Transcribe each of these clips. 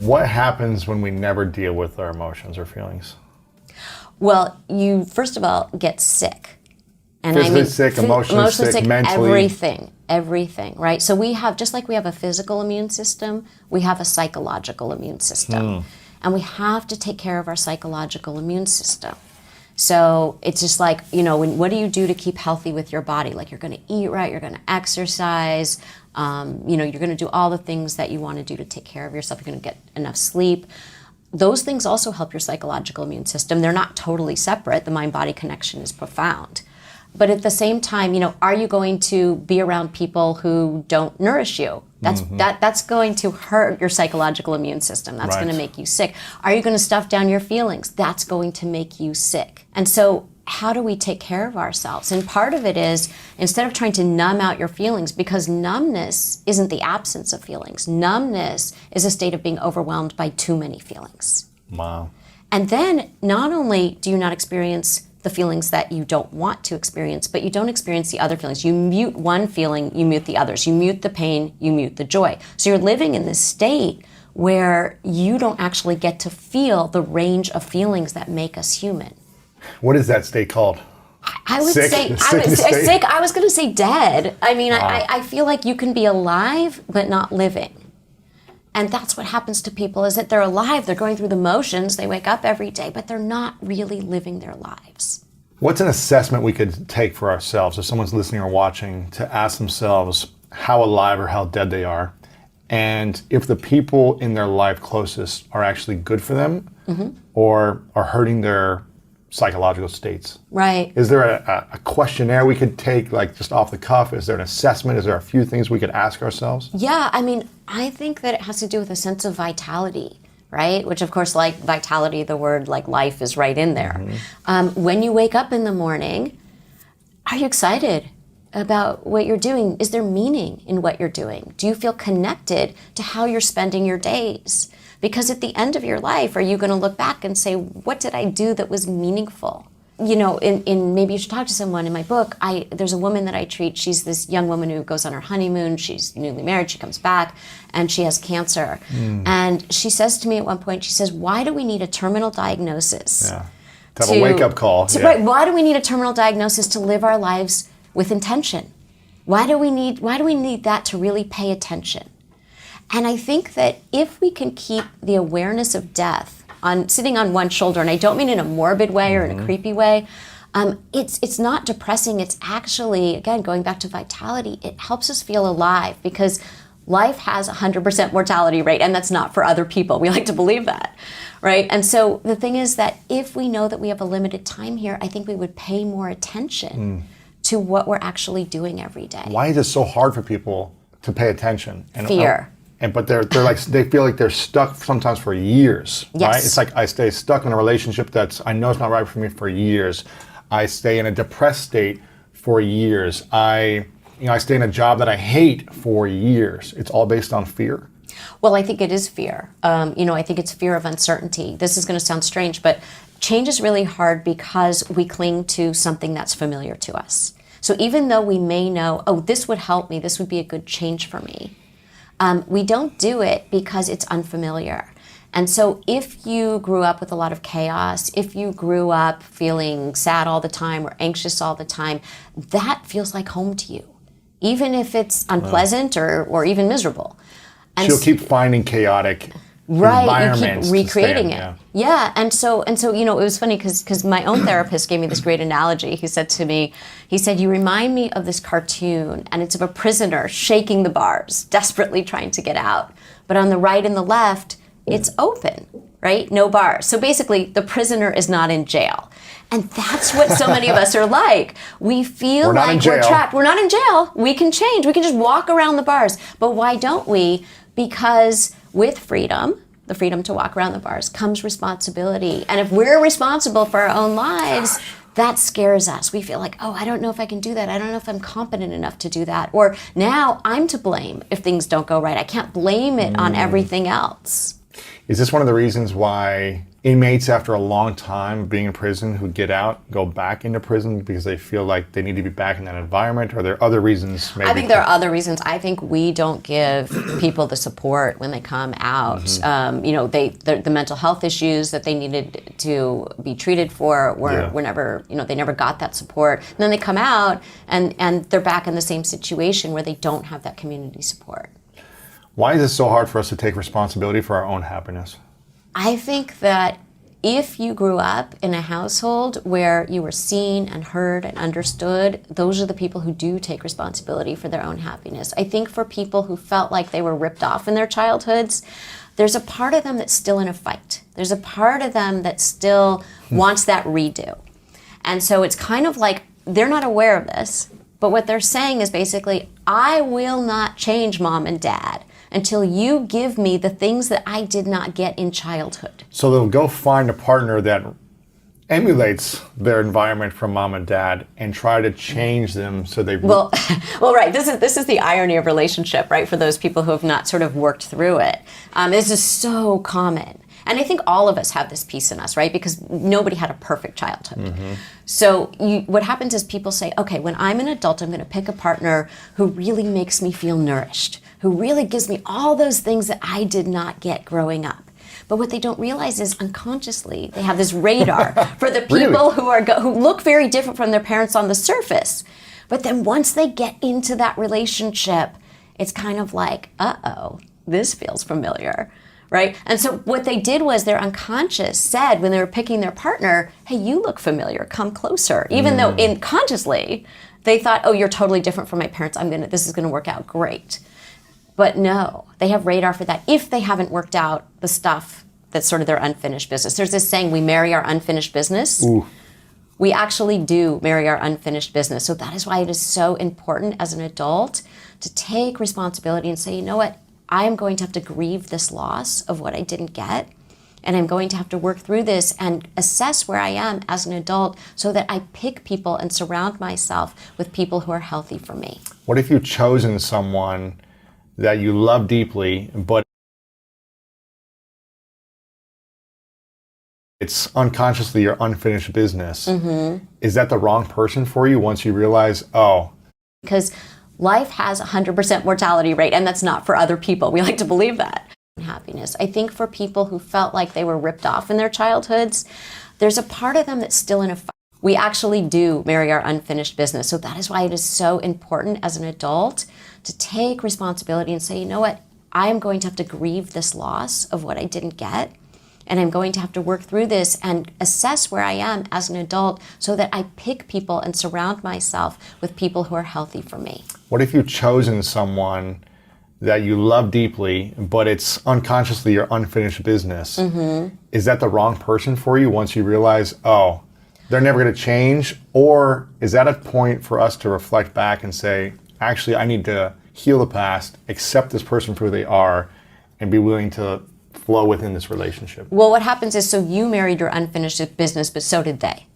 What happens when we never deal with our emotions or feelings? Well, you first of all get sick. And Physically sick, emotionally sick, mentally. Everything, right? So we have, just like we have a physical immune system, we have a psychological immune system. And we have to take care of our psychological immune system. So it's just like, what do you do to keep healthy with your body? Like, you're going to eat right, you're going to exercise, you're going to do all the things that you want to do to take care of yourself. You're going to get enough sleep. Those things also help your psychological immune system. They're not totally separate. The mind-body connection is profound. But at the same time, are you going to be around people who don't nourish you? That's going to hurt your psychological immune system. That's going to make you sick. Are you going to stuff down your feelings? That's going to make you sick. And so how do we take care of ourselves? And part of it is, instead of trying to numb out your feelings, because numbness isn't the absence of feelings. Numbness is a state of being overwhelmed by too many feelings. Wow. And then not only do you not experience the feelings that you don't want to experience, but you don't experience the other feelings. You mute one feeling, you mute the others. You mute the pain, you mute the joy. So you're living in this state where you don't actually get to feel the range of feelings that make us human. What is that state called? I would sick? say Sickness sick. I was going to say dead. I mean, I feel like you can be alive but not living. And that's what happens to people, is that they're alive, they're going through the motions, they wake up every day, but they're not really living their lives. What's an assessment we could take for ourselves if someone's listening or watching to ask themselves how alive or how dead they are, and if the people in their life closest are actually good for them or are hurting their psychological states? Right. Is there a questionnaire we could take, like just off the cuff? Is there an assessment? Is there a few things we could ask ourselves? Yeah, I mean, I think that it has to do with a sense of vitality, right? Which, of course, like vitality, the word like life is right in there. When you wake up in the morning, are you excited about what you're doing? Is there meaning in what you're doing? Do you feel connected to how you're spending your days? Because at the end of your life, are you going to look back and say, what did I do that was meaningful? In maybe you should talk to someone. In my book, there's a woman that I treat. She's this young woman who goes on her honeymoon. She's newly married. She comes back, and she has cancer. And she says to me at one point, she says, why do we need a terminal diagnosis? Yeah. To have a wake-up call. Right. Why do we need a terminal diagnosis to live our lives with intention? Why do we need that to really pay attention? And I think that if we can keep the awareness of death sitting on one shoulder, and I don't mean in a morbid way or in a creepy way, it's not depressing. It's actually, again, going back to vitality, it helps us feel alive, because life has 100% mortality rate, and that's not for other people. We like to believe that, right? And so the thing is that if we know that we have a limited time here, I think we would pay more attention to what we're actually doing every day. Why is it so hard for people to pay attention? Fear. But they're like, they feel like they're stuck sometimes for years, Yes. right? It's like I stay stuck in a relationship I know it's not right for me for years. I stay in a depressed state for years. I stay in a job that I hate for years. It's all based on fear. Well, I think it is fear. I think it's fear of uncertainty. This is going to sound strange, but change is really hard because we cling to something that's familiar to us. So even though we may know, oh, this would help me, this would be a good change for me, we don't do it because it's unfamiliar. And so if you grew up with a lot of chaos, if you grew up feeling sad all the time or anxious all the time, that feels like home to you, even if it's unpleasant or even miserable. And she'll keep finding chaotic environments. You keep recreating it. Yeah. And so, it was funny because my own therapist gave me this great analogy. He said to me, you remind me of this cartoon, and it's of a prisoner shaking the bars, desperately trying to get out. But on the right and the left, it's open, right? No bars. So basically, the prisoner is not in jail. And that's what so many of us are like. We feel like we're trapped. We're not in jail. We can change. We can just walk around the bars. But why don't we? Because with freedom, the freedom to walk around the bars, comes responsibility. And if we're responsible for our own lives, that scares us. We feel like, oh, I don't know if I can do that. I don't know if I'm competent enough to do that. Or now I'm to blame if things don't go right. I can't blame it on everything else. Is this one of the reasons why inmates after a long time being in prison who get out go back into prison because they feel like they need to be back in that environment? Or are there other reasons maybe? I think there are other reasons. I think we don't give people the support when they come out. The mental health issues that they needed to be treated for were never, they never got that support. And then they come out and they're back in the same situation where they don't have that community support. Why is it so hard for us to take responsibility for our own happiness? I think that if you grew up in a household where you were seen and heard and understood, those are the people who do take responsibility for their own happiness. I think for people who felt like they were ripped off in their childhoods, there's a part of them that's still in a fight. There's a part of them that still wants that redo. And so it's kind of like they're not aware of this, but what they're saying is basically, I will not change mom and dad until you give me the things that I did not get in childhood. So they'll go find a partner that emulates their environment from mom and dad and try to change them so they... Well, right. This is the irony of relationship, right? For those people who have not sort of worked through it. This is so common. And I think all of us have this piece in us, right? Because nobody had a perfect childhood. Mm-hmm. So what happens is people say, okay, when I'm an adult, I'm going to pick a partner who really makes me feel nourished, who really gives me all those things that I did not get growing up. But what they don't realize is unconsciously they have this radar for the people who look very different from their parents on the surface. But then once they get into that relationship, it's kind of like, uh-oh, this feels familiar. Right? And so what they did was their unconscious said when they were picking their partner, hey, you look familiar, come closer. Even though unconsciously they thought, oh, you're totally different from my parents. This is gonna work out great. But no, they have radar for that if they haven't worked out the stuff that's sort of their unfinished business. There's this saying, we marry our unfinished business. Ooh. We actually do marry our unfinished business. So that is why it is so important as an adult to take responsibility and say, you know what? I am going to have to grieve this loss of what I didn't get, and I'm going to have to work through this and assess where I am as an adult so that I pick people and surround myself with people who are healthy for me. What if you've chosen someone that you love deeply, but it's unconsciously your unfinished business? Mm-hmm. Is that the wrong person for you once you realize, oh? Because life has a 100% mortality rate, and that's not for other people. We like to believe that. Happiness. I think for people who felt like they were ripped off in their childhoods, there's a part of them that's still in a fight. We actually do marry our unfinished business. So that is why it is so important as an adult to take responsibility and say, you know what? I am going to have to grieve this loss of what I didn't get. And I'm going to have to work through this and assess where I am as an adult so that I pick people and surround myself with people who are healthy for me. What if you've chosen someone that you love deeply, but it's unconsciously your unfinished business? Mm-hmm. Is that the wrong person for you once you realize, oh, they're never going to change? Or is that a point for us to reflect back and say, actually, I need to heal the past, accept this person for who they are, and be willing to flow within this relationship? Well, what happens is, so you married your unfinished business, but so did they.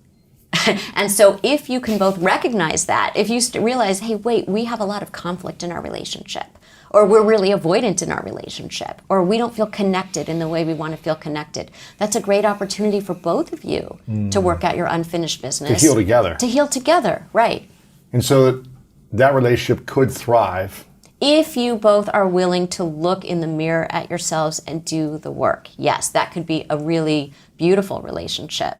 And so if you can both recognize that, if you realize, hey, wait, we have a lot of conflict in our relationship, or we're really avoidant in our relationship, or we don't feel connected in the way we want to feel connected, that's a great opportunity for both of you to work out your unfinished business. To heal together. To heal together, right. And so that relationship could thrive if you both are willing to look in the mirror at yourselves and do the work. Yes, that could be a really beautiful relationship.